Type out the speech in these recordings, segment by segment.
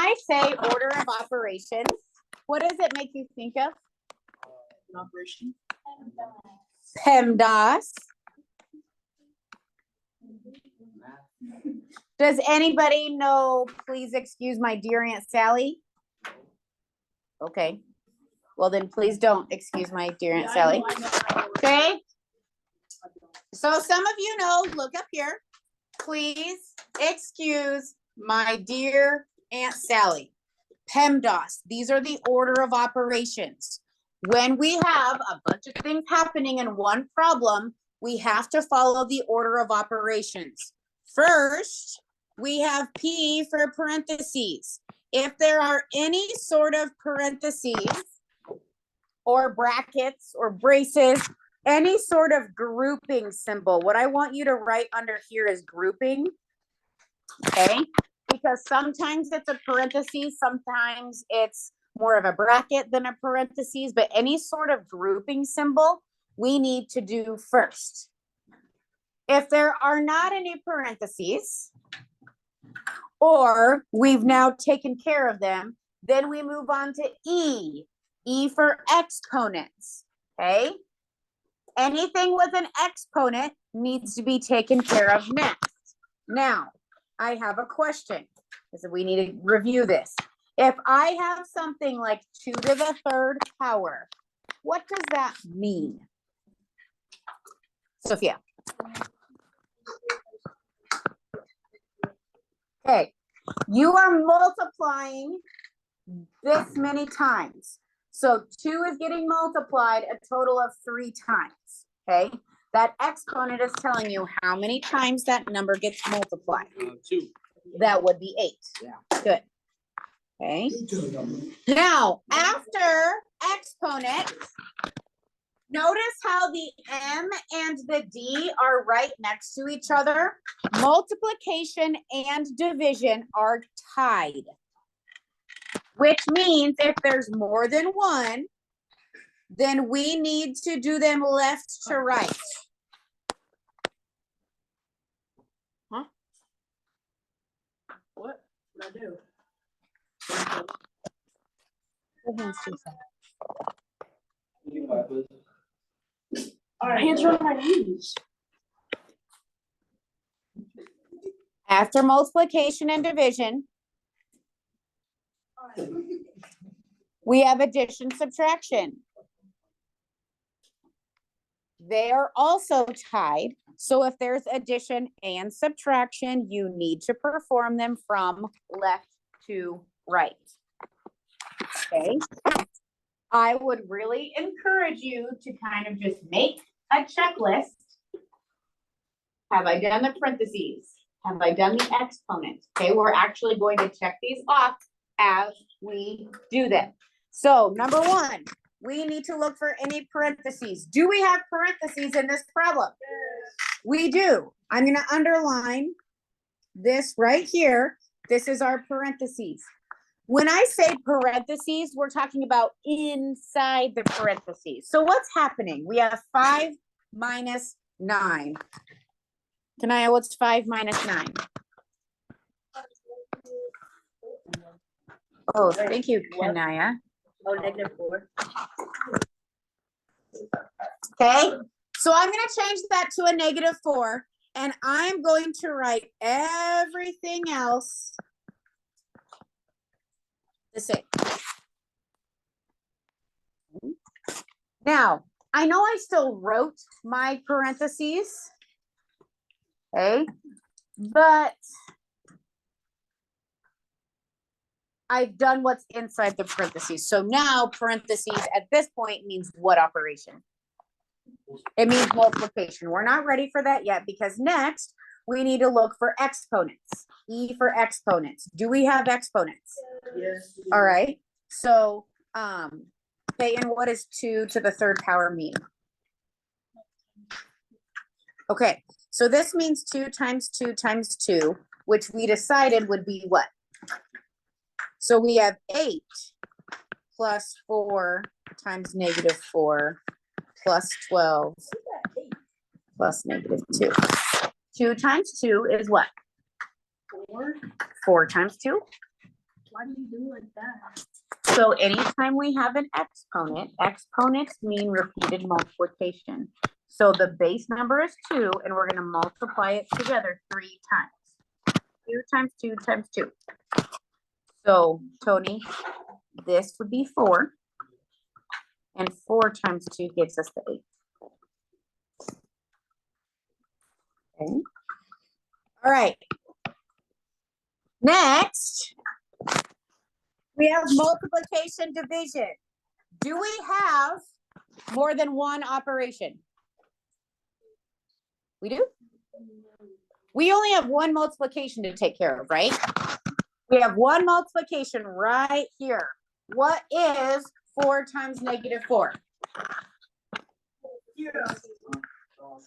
I say order of operations, what does it make you think of? An operation. PEMDAS. Does anybody know, please excuse my dear Aunt Sally? Okay. Well, then please don't excuse my dear Aunt Sally. Okay. So some of you know, look up here. Please excuse my dear Aunt Sally. PEMDAS. These are the order of operations. When we have a bunch of things happening in one problem, we have to follow the order of operations. First, we have P for parentheses. If there are any sort of parentheses or brackets or braces, any sort of grouping symbol, what I want you to write under here is grouping, okay? Because sometimes it's a parenthesis, sometimes it's more of a bracket than a parentheses, but any sort of grouping symbol we need to do first. If there are not any parentheses, or we've now taken care of them, then we move on to E. E for exponents, okay? Anything with an exponent needs to be taken care of next. Now, I have a question, because we need to review this. If I have something like 2 to the 3rd power, what does that mean? Sophia. Okay, you are multiplying this many times. So 2 is getting multiplied a total of 3 times, okay? That exponent is telling you how many times that number gets multiplied. 2. That would be 8. Yeah. Good. Okay. Now, after exponent, notice how the M and the D are right next to each other. Multiplication and division are tied, which means if there's more than one, then we need to do them left to right. Huh? What did I do? All right, hands are on my knees. After multiplication and division, we have addition, subtraction. They are also tied. So if there's addition and subtraction, you need to perform them from left to right. Okay. I would really encourage you to kind of just make a checklist. Have I done the parentheses? Have I done the exponents? Okay, we're actually going to check these off as we do them. So number 1, we need to look for any parentheses. Do we have parentheses in this problem? Yes. We do. I'm going to underline this right here. This is our parentheses. When I say parentheses, we're talking about inside the parentheses. So what's happening? We have 5 minus 9. Kanaya, what's 5 minus 9? Oh, thank you, Kanaya. Oh, -4. Okay, so I'm going to change that to a -4, and I'm going to write everything else the same. Now, I know I still wrote my parentheses, okay, but I've done what's inside the parentheses. So now parentheses at this point means what operation? It means multiplication. We're not ready for that yet because next we need to look for exponents. E for exponents. Do we have exponents? Yes. All right. So, okay, and what does 2 to the 3rd power mean? Okay, so this means 2 times 2 times 2, which we decided would be what? So we have 8 plus 4 times -4 plus 12 plus -2. 2 times 2 is what? 4. 4 times 2? Why do you do like that? So anytime we have an exponent, exponents mean repeated multiplication. So the base number is 2, and we're gonna multiply it together 3 times. 2 times 2 times 2. So Tony, this would be 4. And 4 times 2 gives us the 8. Okay. All right. Next, we have multiplication division. Do we have more than one operation? We do? We only have one multiplication to take care of, right? We have one multiplication right here. What is 4 times negative 4?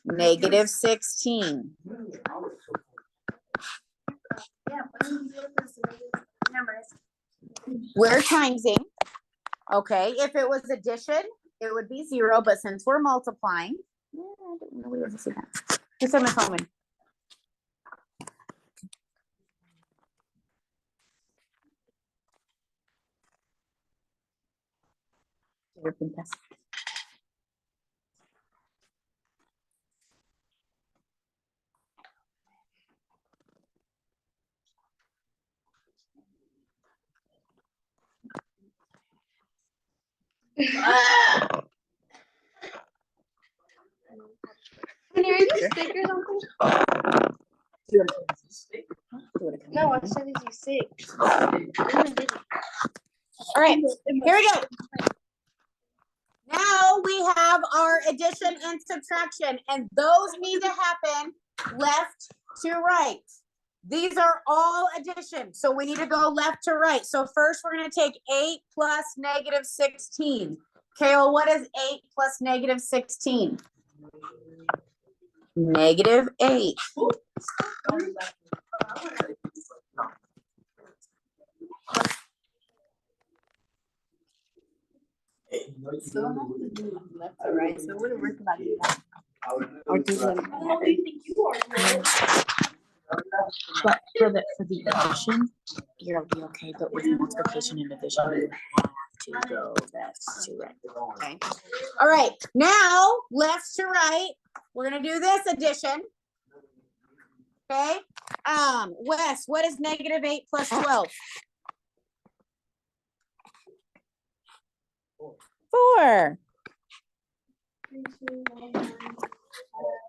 Negative 16. We're timesing. Okay, if it was addition, it would be 0, but since we're multiplying, I didn't know we were see that. Who said my phone? Can you read the stick or something? No, I said is you sick. All right, here we go. Now we have our addition and subtraction, and those need to happen left to right. These are all addition, so we need to go left to right. So first we're gonna take 8 plus negative 16. Kale, what is 8 plus negative 16? Negative 8. So I have to do left to right, so it wouldn't work like that. Or do them. But for the addition, you'll be okay, but with multiplication and division, you have to go left to right. Okay. All right, now left to right, we're gonna do this addition. Okay, Wes, what is negative 8 plus 12? 4.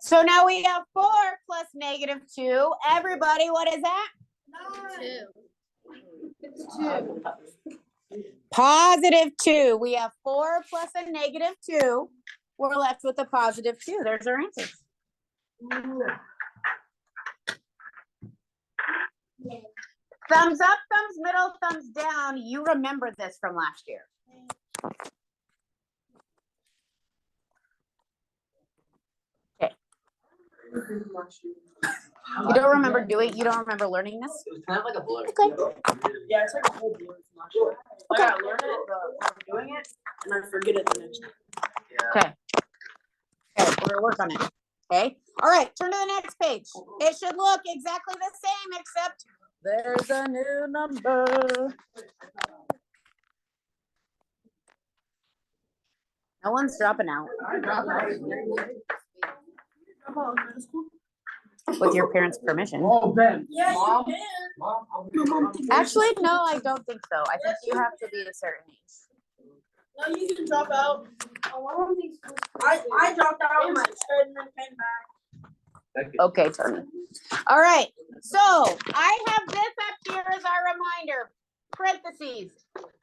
So now we have 4 plus negative 2. Everybody, what is that? 2. It's 2. Positive 2. We have 4 plus a negative 2. We're left with a positive 2. There's our answer. Thumbs up, thumbs middle, thumbs down. You remember this from last year. Okay. You don't remember you don't remember learning this? It was kind of like a blur. Okay. Yeah, it's like a whole blur from last year. Like I learn it, but I'm doing it, and I forget it the next time. Okay. Okay, we're gonna work on it. Okay. All right, turn to the next page. It should look exactly the same, except there's a new number. No one's dropping out. With your parents' permission. Oh, Ben. Yes, Mom? you Mom, Actually, no, I don't think so. I think you have to be a certain age. No, you can drop out. I dropped out and then came back. Okay, Tony. All right, so I have this up here as our reminder. Parentheses,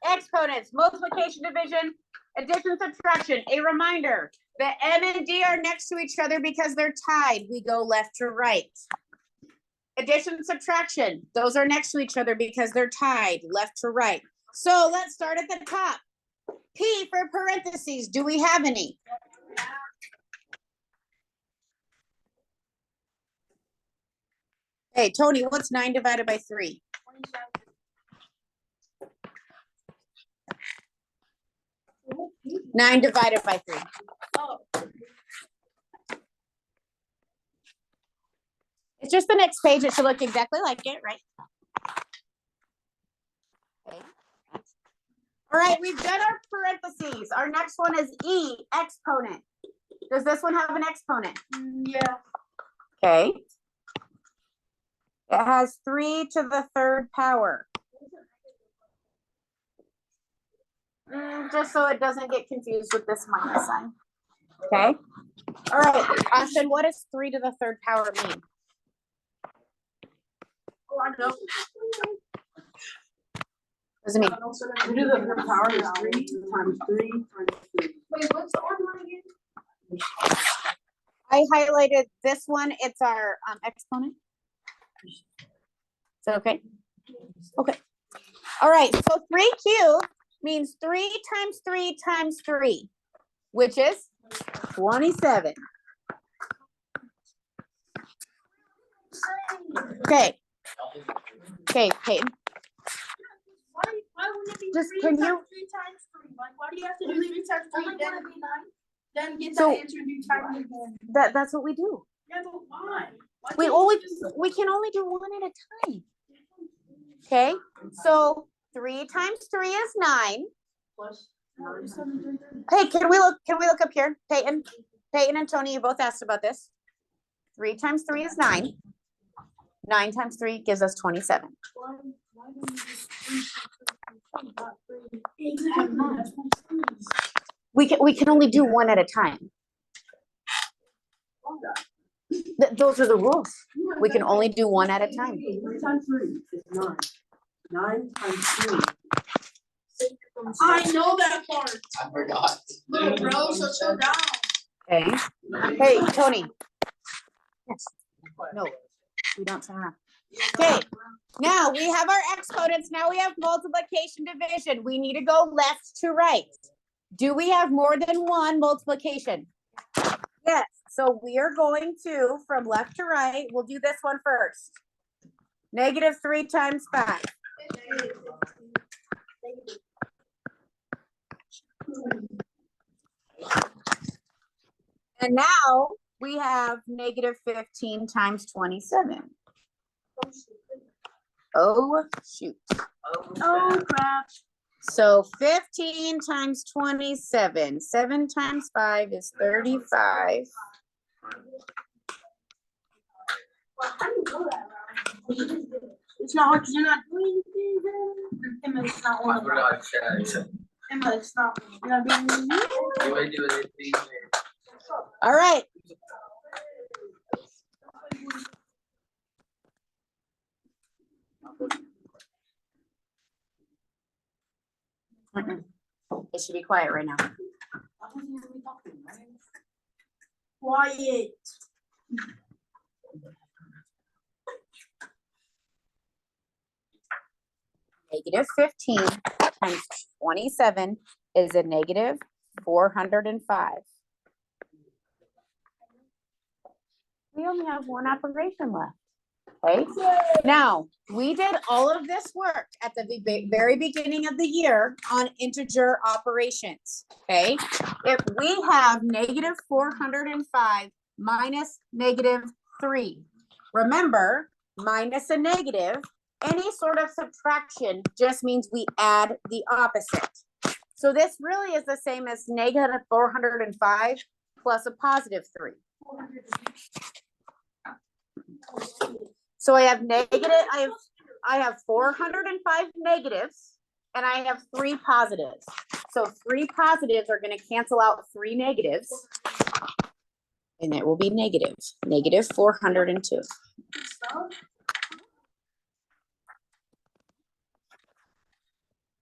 exponents, multiplication, division, addition, subtraction. A reminder that M and D are next to each other because they're tied. We go left to right. Addition, subtraction. Those are next to each other because they're tied, left to right. So let's start at the top. P for parentheses. Do we have any? Hey, Tony, what's 9 divided by 3? 9 divided by 3. It's just the next page. It should look exactly like it, right? Okay. All right, we've done our parentheses. Our next one is E, exponent. Does this one have an exponent? Yeah. Okay. It has 3 to the 3rd power. Just so it doesn't get confused with this minus sign. Okay. All right, Austin, what does 3 to the 3rd power mean? Oh, I know. What does it mean? 3 to the power is 3 times 3 times 3. Wait, what's the orange one again? I highlighted this one. It's our exponent. Is that okay? Okay. All right, so 3 cubed means 3 times 3 times 3, which is 27. Okay. Okay, Peyton. Why wouldn't it be Just 3 can times you- 3 times 3? Like, why do you have to do 3 times 3? Then get So- that answer and do times again. That's what we do. Yeah, but why? Why We can't always, you just- we can only do one at a time. Okay, so 3 times 3 is 9. Plus 9, 7, 3, 3. Hey, can we look up here? Peyton and Tony, you both asked about this. 3 times 3 is 9. 9 times 3 gives us 27. Why don't you just 3 times 3 not 3? Exactly. That's what I'm saying. We can only do one at a time. Those are the rules. We can only do one at a time. 3 times 3 is 9. 9 times 3. I know that part. I forgot. Little bro, so slow down. Okay. Hey, Tony. Yes. No, we don't turn around. Okay, now we have our exponents. Now we have multiplication, division. We need to go left to right. Do we have more than one multiplication? Yes, so we are going to, from left to right, we'll do this one first. -3 times 5. And now we have -15 times 27. Oh, shoot. Oh, crap. So 15 times 27, 7 times 5 is 35. It's not hard because you're not doing anything. Emma, it's not I one of them. forgot to check. Emma, it's not. You're not doing anything. You ain't doing anything. All right. It should be quiet right now. Quiet. -15 times 27 is a -405. We only have one operation left. Okay, now we did all of this work at the very beginning of the year on integer operations. Okay, if we have -405 minus -3, remember, minus a negative, any sort of subtraction just means we add the opposite. So this really is the same as -405 plus a +3. So I have I have 405 negatives and I have 3 positives. So 3 positives are going to cancel out 3 negatives. And it will be negative, -402.